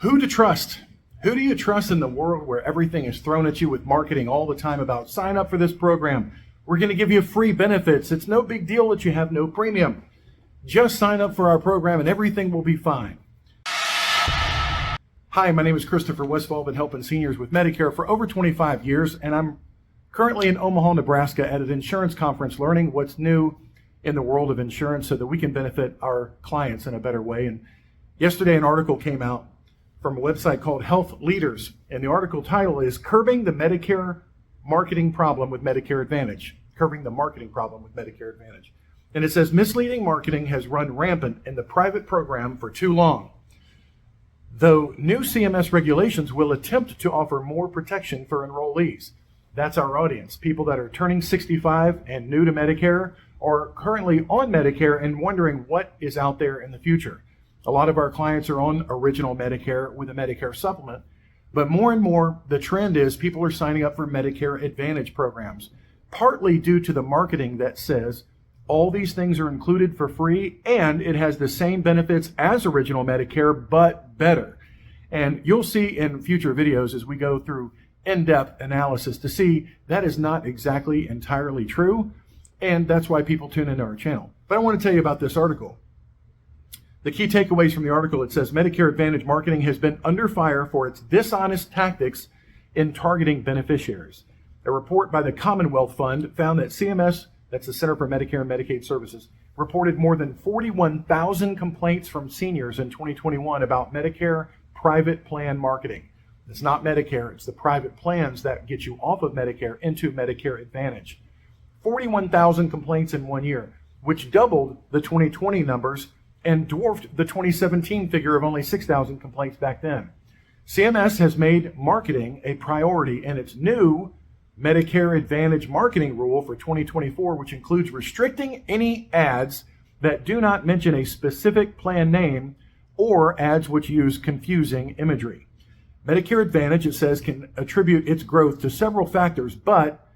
Who to trust? Who do you trust in the world where everything is thrown at you with marketing all the time about sign up for this program? We're going to give you free benefits. It's no big deal that you have no premium. Just sign up for our program and everything will be fine. Hi, my name is Christopher Westfall. I've been helping seniors with Medicare for over 25 years, and I'm currently in Omaha, Nebraska at an insurance conference learning what's new in the world of insurance so that we can benefit our clients in a better way. And yesterday an article came out from a website called Health Leaders, and the article title is Curbing the Medicare Marketing Problem with Medicare Advantage. Curbing the Marketing Problem with Medicare Advantage. And it says, misleading marketing has run rampant in the private program for too long. Though new CMS regulations will attempt to offer more protection for enrollees. That's our audience, people that are turning 65 and new to Medicare, or currently on Medicare and wondering what is out there in the future. A lot of our clients are on original Medicare with a Medicare supplement, but more and more the trend is people are signing up for Medicare Advantage programs, partly due to the marketing that says all these things are included for free and it has the same benefits as original Medicare, but better. And you'll see in future videos as we go through in-depth analysis to see that is not exactly entirely true, and that's why people tune into our channel. But I want to tell you about this article. The key takeaways from the article, it says Medicare Advantage marketing has been under fire for its dishonest tactics in targeting beneficiaries. A report by the Commonwealth Fund found that CMS, that's the Center for Medicare and Medicaid Services, reported more than 41,000 complaints from seniors in 2021 about Medicare private plan marketing. It's not Medicare, it's the private plans that get you off of Medicare into Medicare Advantage. 41,000 complaints in 1 year, which doubled the 2020 numbers and dwarfed the 2017 figure of only 6,000 complaints back then. CMS has made marketing a priority in its new Medicare Advantage marketing rule for 2024, which includes restricting any ads that do not mention a specific plan name or ads which use confusing imagery. Medicare Advantage, it says, can attribute its growth to several factors, but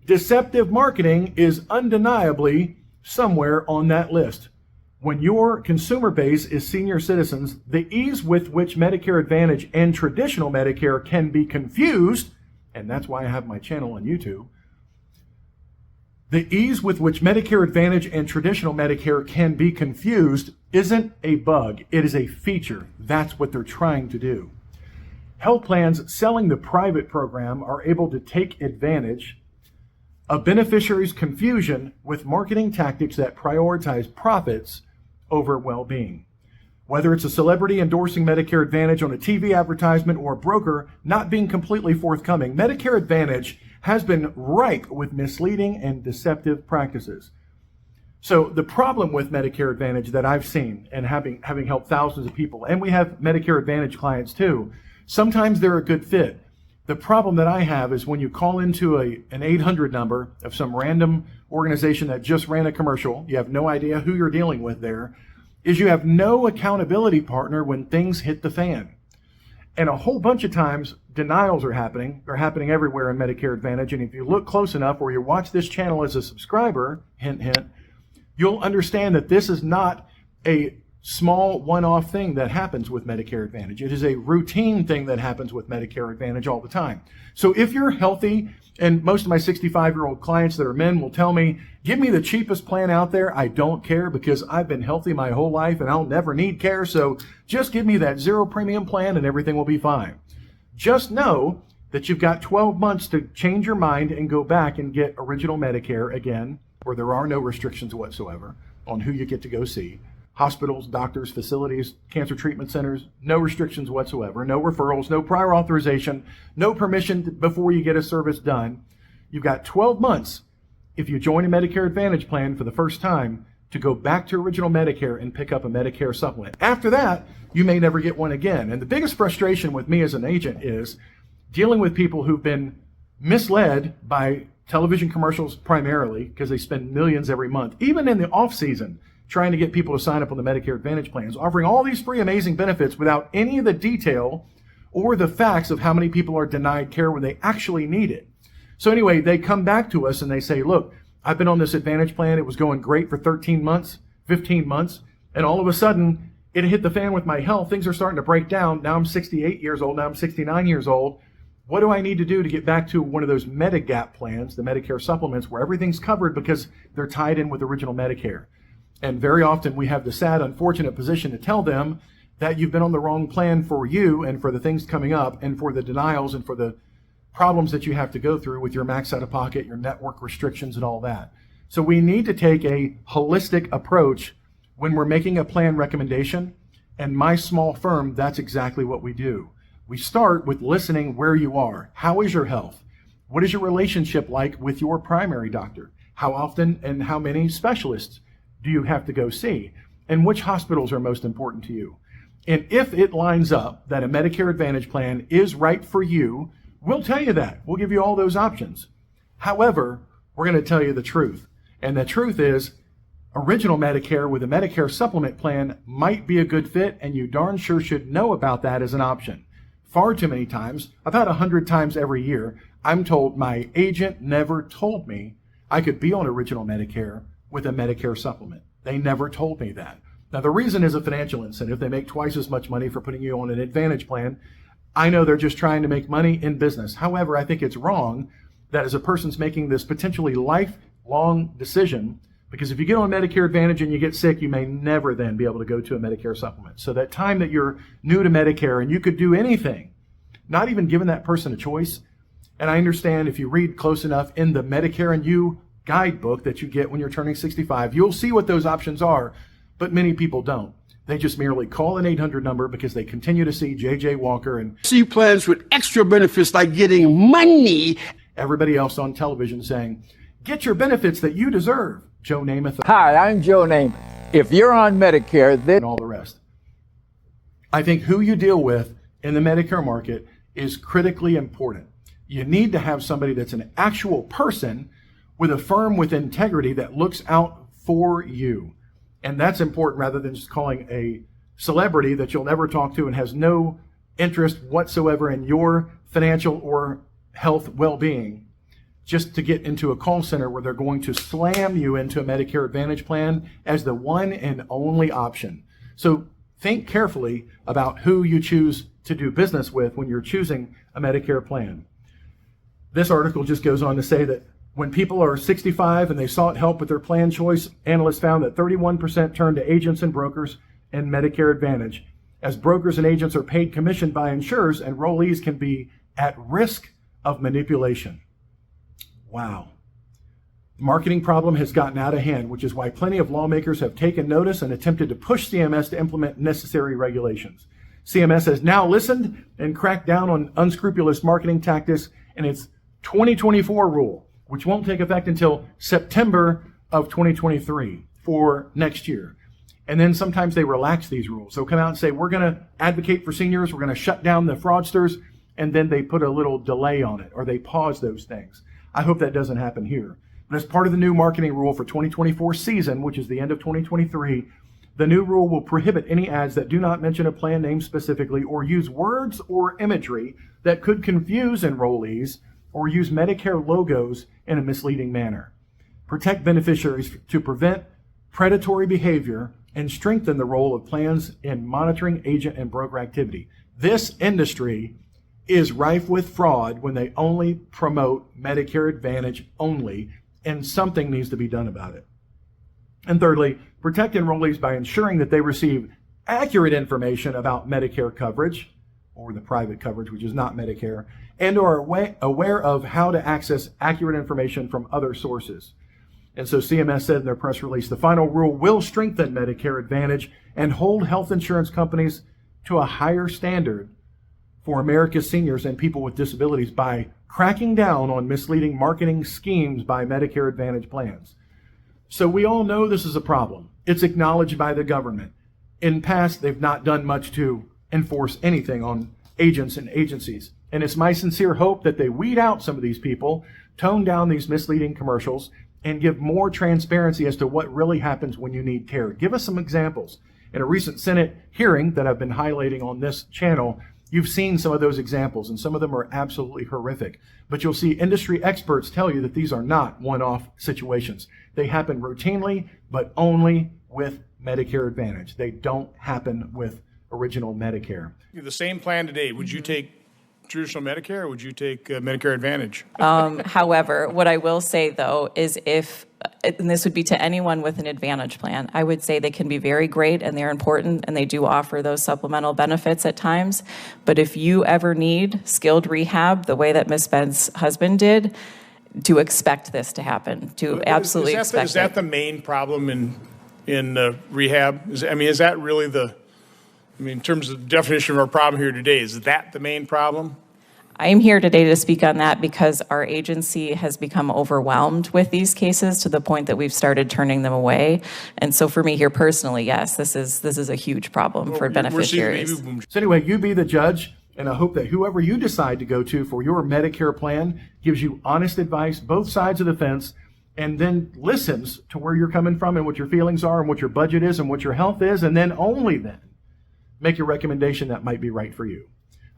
deceptive marketing is undeniably somewhere on that list. When your consumer base is senior citizens, the ease with which Medicare Advantage and traditional Medicare can be confused, and that's why I have my channel on YouTube, the ease with which Medicare Advantage and traditional Medicare can be confused isn't a bug, it is a feature. That's what they're trying to do. Health plans selling the private program are able to take advantage of beneficiaries' confusion with marketing tactics that prioritize profits over well-being. Whether it's a celebrity endorsing Medicare Advantage on a TV advertisement or a broker not being completely forthcoming, Medicare Advantage has been ripe with misleading and deceptive practices. So the problem with Medicare Advantage that I've seen, and having helped thousands of people, and we have Medicare Advantage clients too, sometimes they're a good fit. The problem that I have is when you call into an 800 number of some random organization that just ran a commercial, you have no idea who you're dealing with there, is you have no accountability partner when things hit the fan. And a whole bunch of times, denials are happening. They're happening everywhere in Medicare Advantage. And if you look close enough or you watch this channel as a subscriber, hint, hint, you'll understand that this is not a small one-off thing that happens with Medicare Advantage. It is a routine thing that happens with Medicare Advantage all the time. So if you're healthy, and most of my 65-year-old clients that are men will tell me, give me the cheapest plan out there. I don't care because I've been healthy my whole life and I'll never need care. So just give me that zero premium plan and everything will be fine. Just know that you've got 12 months to change your mind and go back and get original Medicare again, where there are no restrictions whatsoever on who you get to go see. Hospitals, doctors, facilities, cancer treatment centers, no restrictions whatsoever, no referrals, no prior authorization, no permission before you get a service done. You've got 12 months, if you join a Medicare Advantage plan for the first time, to go back to original Medicare and pick up a Medicare supplement. After that, you may never get one again. And the biggest frustration with me as an agent is dealing with people who've been misled by television commercials primarily, because they spend millions every month, even in the off season, trying to get people to sign up on the Medicare Advantage plans, offering all these free amazing benefits without any of the detail or the facts of how many people are denied care when they actually need it. So anyway, they come back to us and they say, look, I've been on this Advantage plan. It was going great for 13 months, 15 months. And all of a sudden, it hit the fan with my health. Things are starting to break down. Now I'm 68 years old. Now I'm 69 years old. What do I need to do to get back to one of those Medigap plans, the Medicare supplements, where everything's covered because they're tied in with original Medicare? And very often we have the sad, unfortunate position to tell them that you've been on the wrong plan for you and for the things coming up and for the denials and for the problems that you have to go through with your max out of pocket, your network restrictions and all that. So we need to take a holistic approach when we're making a plan recommendation. And my small firm, that's exactly what we do. We start with listening where you are. How is your health? What is your relationship like with your primary doctor? How often and how many specialists do you have to go see? And which hospitals are most important to you? And if it lines up that a Medicare Advantage plan is right for you, we'll tell you that. We'll give you all those options. However, we're going to tell you the truth. And the truth is, original Medicare with a Medicare supplement plan might be a good fit, and you darn sure should know about that as an option. Far too many times, about 100 times every year, I'm told my agent never told me I could be on original Medicare with a Medicare supplement. They never told me that. Now, the reason is a financial incentive. They make twice as much money for putting you on an Advantage plan. I know they're just trying to make money in business. However, I think it's wrong that as a person's making this potentially lifelong decision, because if you get on Medicare Advantage and you get sick, you may never then be able to go to a Medicare supplement. So that time that you're new to Medicare and you could do anything, not even giving that person a choice. And I understand if you read close enough in the Medicare and You guidebook that you get when you're turning 65, you'll see what those options are, but many people don't. They just merely call an 800 number because they continue to see J.J. Walker and see plans with extra benefits like getting money. Everybody else on television saying, get your benefits that you deserve. Joe Namath. Hi, I'm Joe Namath. If you're on Medicare, then... And all the rest. I think who you deal with in the Medicare market is critically important. You need to have somebody that's an actual person with a firm with integrity that looks out for you. And that's important rather than just calling a celebrity that you'll never talk to and has no interest whatsoever in your financial or health well-being, just to get into a call center where they're going to slam you into a Medicare Advantage plan as the one and only option. So think carefully about who you choose to do business with when you're choosing a Medicare plan. This article just goes on to say that when people are 65 and they sought help with their plan choice, analysts found that 31% turned to agents and brokers and Medicare Advantage. As brokers and agents are paid commission by insurers, enrollees can be at risk of manipulation. Wow. The marketing problem has gotten out of hand, which is why plenty of lawmakers have taken notice and attempted to push CMS to implement necessary regulations. CMS has now listened and cracked down on unscrupulous marketing tactics in its 2024 rule, which won't take effect until September of 2023 for next year. And then sometimes they relax these rules. They'll come out and say, we're going to advocate for seniors, we're going to shut down the fraudsters, and then they put a little delay on it, or they pause those things. I hope that doesn't happen here. But as part of the new marketing rule for 2024 season, which is the end of 2023, the new rule will prohibit any ads that do not mention a plan name specifically or use words or imagery that could confuse enrollees or use Medicare logos in a misleading manner. Protect beneficiaries to prevent predatory behavior and strengthen the role of plans in monitoring agent and broker activity. This industry is rife with fraud when they only promote Medicare Advantage only, and something needs to be done about it. And thirdly, protect enrollees by ensuring that they receive accurate information about Medicare coverage, or the private coverage, which is not Medicare, and are aware of how to access accurate information from other sources. And so CMS said in their press release, the final rule will strengthen Medicare Advantage and hold health insurance companies to a higher standard for America's seniors and people with disabilities by cracking down on misleading marketing schemes by Medicare Advantage plans. So we all know this is a problem. It's acknowledged by the government. In past, they've not done much to enforce anything on agents and agencies. And it's my sincere hope that they weed out some of these people, tone down these misleading commercials, and give more transparency as to what really happens when you need care. Give us some examples. In a recent Senate hearing that I've been highlighting on this channel, you've seen some of those examples, and some of them are absolutely horrific. But you'll see industry experts tell you that these are not one-off situations. They happen routinely, but only with Medicare Advantage. They don't happen with original Medicare. The same plan today, would you take traditional Medicare or would you take Medicare Advantage? However, what I will say, though, is and this would be to anyone with an Advantage plan, I would say they can be very great and they're important and they do offer those supplemental benefits at times. But if you ever need skilled rehab, the way that Ms. Ben's husband did, to expect this to happen, to absolutely expect it. Is that the main problem in rehab? Is that really in terms of the definition of our problem here today, is that the main problem? I am here today to speak on that because our agency has become overwhelmed with these cases to the point that we've started turning them away. And so for me here personally, yes, this is a huge problem for beneficiaries. So anyway, you be the judge, and I hope that whoever you decide to go to for your Medicare plan gives you honest advice, both sides of the fence, and then listens to where you're coming from and what your feelings are and what your budget is and what your health is, and then only then make your recommendation that might be right for you.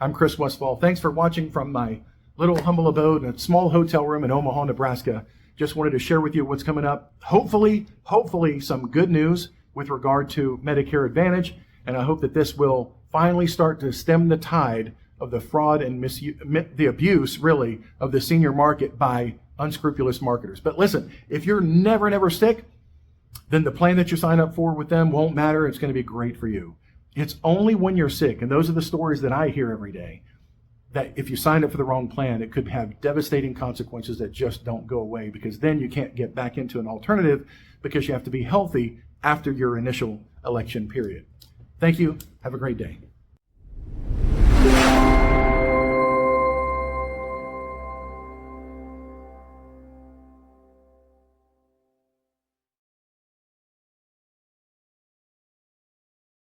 I'm Chris Westfall. Thanks for watching from my little humble abode in a small hotel room in Omaha, Nebraska. Just wanted to share with you what's coming up. Hopefully some good news with regard to Medicare Advantage, and I hope that this will finally start to stem the tide of the fraud and the abuse, really, of the senior market by unscrupulous marketers. But listen, if you're never sick, then the plan that you sign up for with them won't matter. It's going to be great for you. It's only when you're sick, and those are the stories that I hear every day, that if you sign up for the wrong plan, it could have devastating consequences that just don't go away, because then you can't get back into an alternative because you have to be healthy after your initial election period. Thank you. Have a great day.